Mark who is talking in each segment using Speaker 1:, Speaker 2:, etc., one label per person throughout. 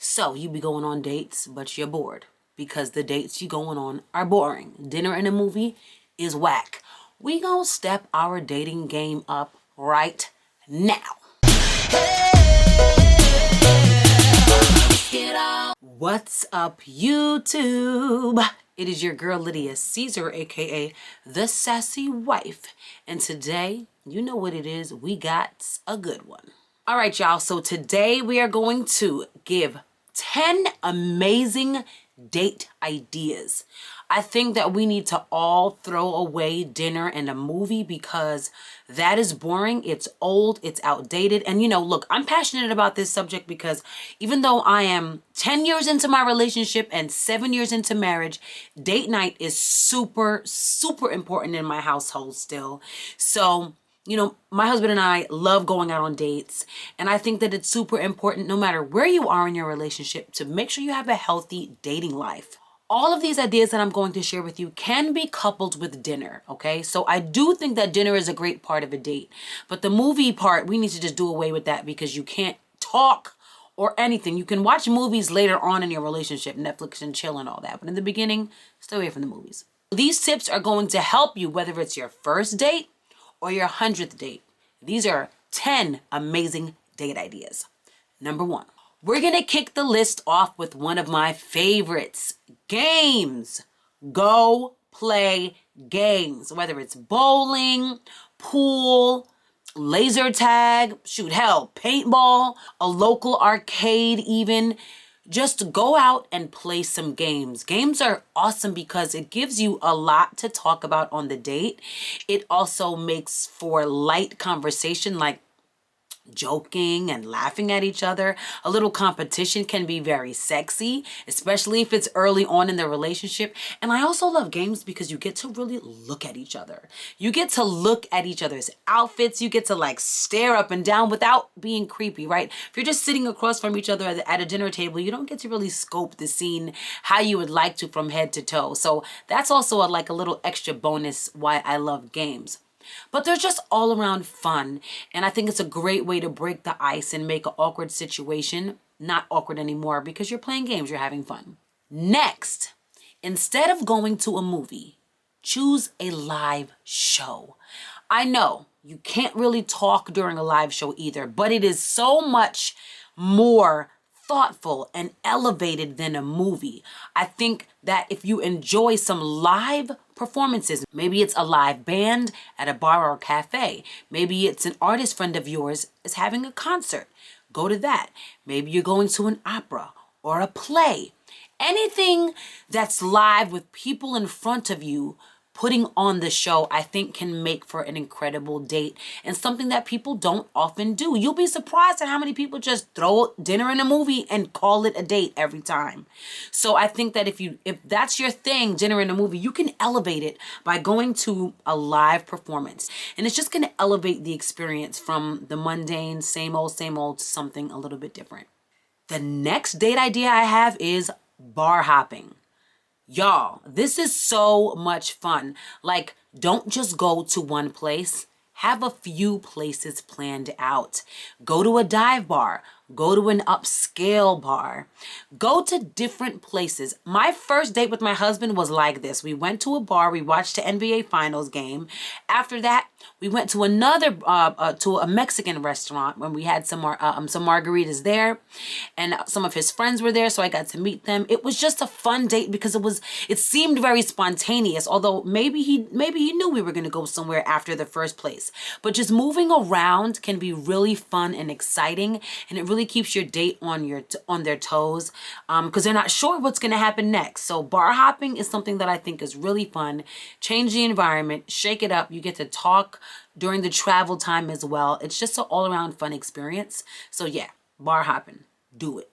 Speaker 1: So you be going on dates, but you're bored because the dates you going on are boring. Dinner and a movie is whack. We gonna step our dating game up right now. What's up, YouTube? It is your girl Lydia Caesar, aka the Sassy Wife, and today, you know what it is, we got a good one. All right, y'all, so today we are going to give 10 amazing date ideas. I think that we need to all throw away dinner and a movie because that is boring, it's old, it's outdated. And look, I'm passionate about this subject because even though I am 10 years into my relationship and 7 years into marriage, date night is super, super important in my household still. So my husband and I love going out on dates, and I think that it's super important no matter where you are in your relationship to make sure you have a healthy dating life. All of these ideas that I'm going to share with you can be coupled with dinner, okay? So I do think that dinner is a great part of a date, but the movie part, we need to just do away with that because you can't talk or anything. You can watch movies later on in your relationship, Netflix and chill and all that, but in the beginning, stay away from the movies. These tips are going to help you whether it's your first date or your 100th date. These are 10 amazing date ideas. Number 1, we're gonna kick the list off with one of my favorites, games. Go play games, whether it's bowling, pool, laser tag, shoot, hell, paintball, a local arcade even. Just go out and play some games. Games are awesome because it gives you a lot to talk about on the date. It also makes for light conversation, like joking and laughing at each other. A little competition can be very sexy, especially if it's early on in the relationship. And I also love games because you get to really look at each other. You get to look at each other's outfits. You get to stare up and down without being creepy, right? If you're just sitting across from each other at a dinner table, you don't get to really scope the scene how you would like to from head to toe. So that's also a little extra bonus why I love games. But they're just all around fun. And I think it's a great way to break the ice and make an awkward situation not awkward anymore because you're playing games, you're having fun. Next, instead of going to a movie, choose a live show. I know you can't really talk during a live show either, but it is so much more thoughtful and elevated than a movie. I think that if you enjoy some live performances, maybe it's a live band at a bar or cafe, maybe it's an artist friend of yours is having a concert, go to that. Maybe you're going to an opera or a play. Anything that's live with people in front of you putting on the show, I think can make for an incredible date and something that people don't often do. You'll be surprised at how many people just throw dinner and a movie and call it a date every time. So I think that if that's your thing, dinner and a movie, you can elevate it by going to a live performance. And it's just going to elevate the experience from the mundane, same old, to something a little bit different. The next date idea I have is bar hopping. Y'all, this is so much fun. Don't just go to one place. Have a few places planned out. Go to a dive bar. Go to an upscale bar. Go to different places. My first date with my husband was like this. We went to a bar. We watched the NBA Finals game. After that, we went to to a Mexican restaurant when we had some margaritas there, and some of his friends were there, so I got to meet them. It was just a fun date because it seemed very spontaneous. Although maybe he knew we were going to go somewhere after the first place. But just moving around can be really fun and exciting, and it really keeps your date on their toes because they're not sure what's going to happen next. So bar hopping is something that I think is really fun. Change the environment, shake it up. You get to talk during the travel time as well. It's just an all-around fun experience. So yeah, bar hopping, do it.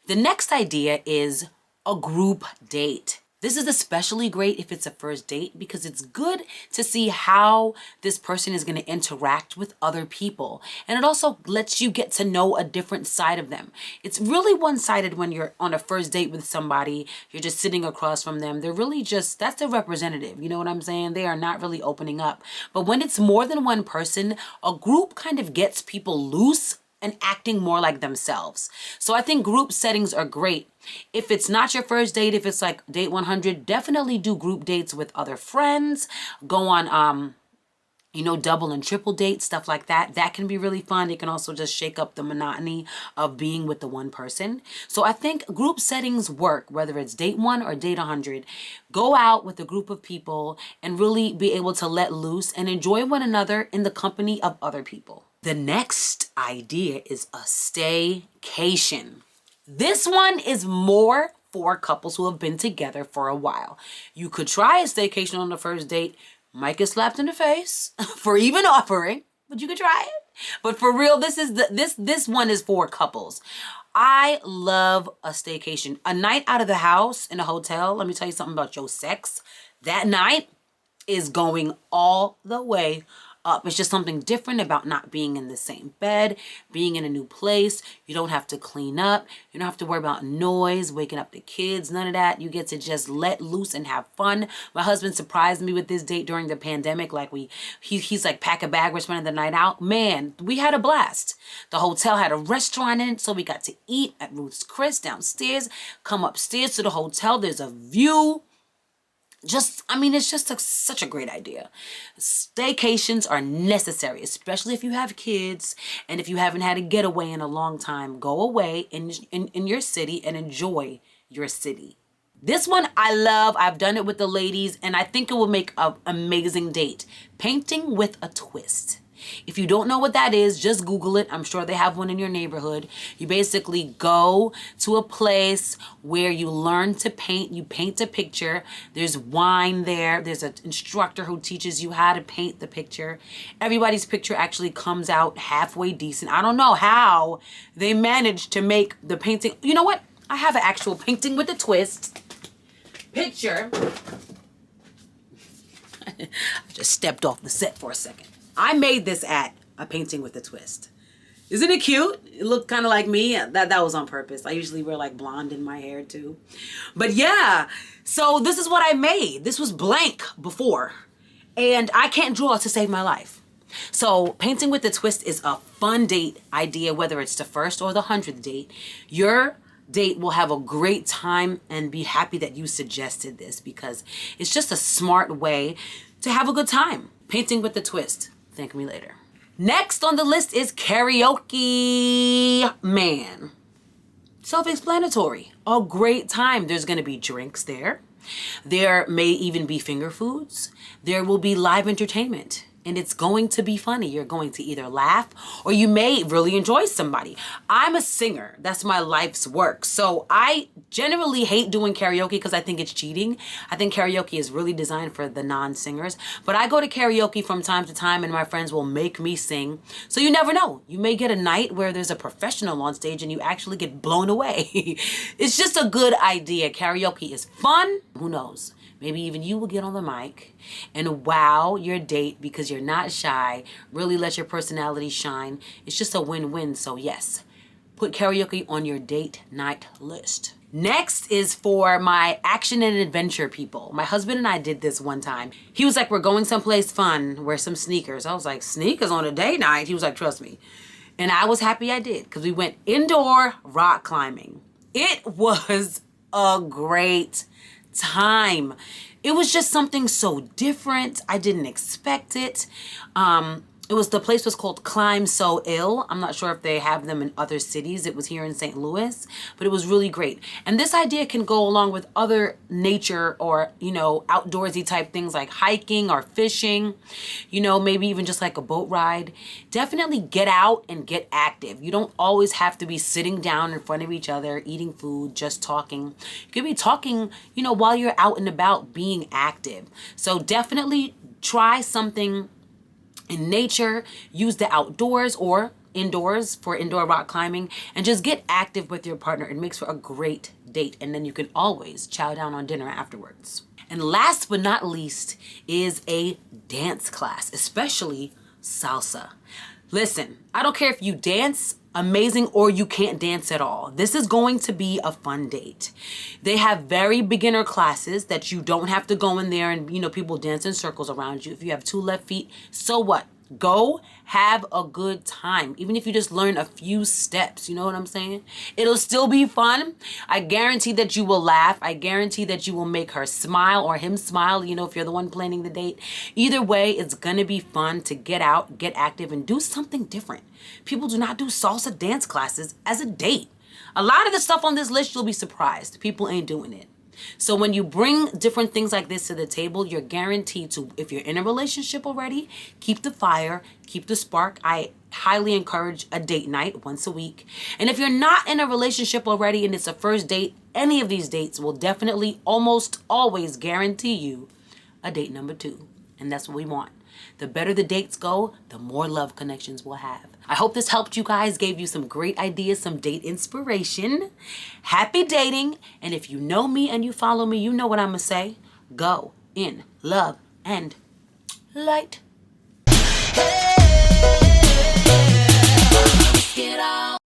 Speaker 1: The next idea is a group date. This is especially great if it's a first date because it's good to see how this person is going to interact with other people. And it also lets you get to know a different side of them. It's really one-sided when you're on a first date with somebody, you're just sitting across from them. They're really that's their representative. You know what I'm saying? They are not really opening up. But when it's more than one person, a group kind of gets people loose and acting more like themselves. So I think group settings are great. If it's not your first date, if it's like date 100, definitely do group dates with other friends. Go on, double and triple dates, stuff like that. That can be really fun. It can also just shake up the monotony of being with the one person. So I think group settings work, whether it's date 1 or date 100. Go out with a group of people and really be able to let loose and enjoy one another in the company of other people. The next idea is a staycation. This one is more for couples who have been together for a while. You could try a staycation on the first date, might get slapped in the face for even offering, but you could try it. But for real, this one is for couples. I love a staycation. A night out of the house in a hotel, let me tell you something about your sex. That night is going all the way up. It's just something different about not being in the same bed, being in a new place. You don't have to clean up. You don't have to worry about noise, waking up the kids, none of that. You get to just let loose and have fun. My husband surprised me with this date during the pandemic. Like he's like, pack a bag, we're spending the night out. Man, we had a blast. The hotel had a restaurant in it, so we got to eat at Ruth's Chris downstairs, come upstairs to the hotel. There's a view. It's just such a great idea. Staycations are necessary, especially if you have kids and if you haven't had a getaway in a long time. Go away in your city and enjoy your city. This one I love. I've done it with the ladies, and I think it will make an amazing date. Painting with a twist. If you don't know what that is, just Google it. I'm sure they have one in your neighborhood. You basically go to a place where you learn to paint. You paint a picture. There's wine there. There's an instructor who teaches you how to paint the picture. Everybody's picture actually comes out halfway decent. I don't know how they managed to make the painting. You know what? I have an actual painting with a twist picture. I just stepped off the set for a second. I made this at a painting with a twist. Isn't it cute? It looked kind of like me. That was on purpose. I usually wear like blonde in my hair too. But yeah, so this is what I made. This was blank before. And I can't draw to save my life. So painting with a twist is a fun date idea, whether it's the first or the 100th date. Your date will have a great time and be happy that you suggested this, because it's just a smart way to have a good time. Painting with a twist. Thank me later. Next on the list is karaoke. Man, self-explanatory. A great time. There's going to be drinks there. There may even be finger foods. There will be live entertainment. And it's going to be funny. You're going to either laugh or you may really enjoy somebody. I'm a singer. That's my life's work. So I generally hate doing karaoke because I think it's cheating. I think karaoke is really designed for the non-singers. But I go to karaoke from time to time and my friends will make me sing. So you never know. You may get a night where there's a professional on stage and you actually get blown away. It's just a good idea. Karaoke is fun. Who knows? Maybe even you will get on the mic and wow your date because you're not shy. Really let your personality shine. It's just a win-win. So yes, put karaoke on your date night list. Next is for my action and adventure people. My husband and I did this one time. He was like, we're going someplace fun. Wear some sneakers. I was like, sneakers on a date night? He was like, trust me. And I was happy I did because we went indoor rock climbing. It was a great time. It was just something so different. I didn't expect it. The place was called Climb So Ill. I'm not sure if they have them in other cities. It was here in St. Louis, but it was really great. And this idea can go along with other nature or, outdoorsy type things like hiking or fishing, maybe even just like a boat ride. Definitely get out and get active. You don't always have to be sitting down in front of each other, eating food, just talking. You could be talking, while you're out and about being active. So definitely try something in nature, use the outdoors or indoors for indoor rock climbing, and just get active with your partner. It makes for a great date, and then you can always chow down on dinner afterwards. And last but not least is a dance class, especially salsa. Listen, I don't care if you dance amazing or you can't dance at all. This is going to be a fun date. They have very beginner classes that you don't have to go in there and, people dance in circles around you. If you have 2 left feet, so what? Go have a good time. Even if you just learn a few steps, you know what I'm saying? It'll still be fun. I guarantee that you will laugh. I guarantee that you will make her smile or him smile, you know, if you're the one planning the date. Either way, it's gonna be fun to get out, get active, and do something different. People do not do salsa dance classes as a date. A lot of the stuff on this list, you'll be surprised. People ain't doing it. So when you bring different things like this to the table, you're guaranteed to, if you're in a relationship already, keep the fire, keep the spark. I highly encourage a date night once a week. And if you're not in a relationship already and it's a first date, any of these dates will definitely almost always guarantee you a date number 2. And that's what we want. The better the dates go, the more love connections we'll have. I hope this helped you guys, gave you some great ideas, some date inspiration. Happy dating. And if you know me and you follow me, you know what I'm going to say. Go in love and light. Hey, let's get on.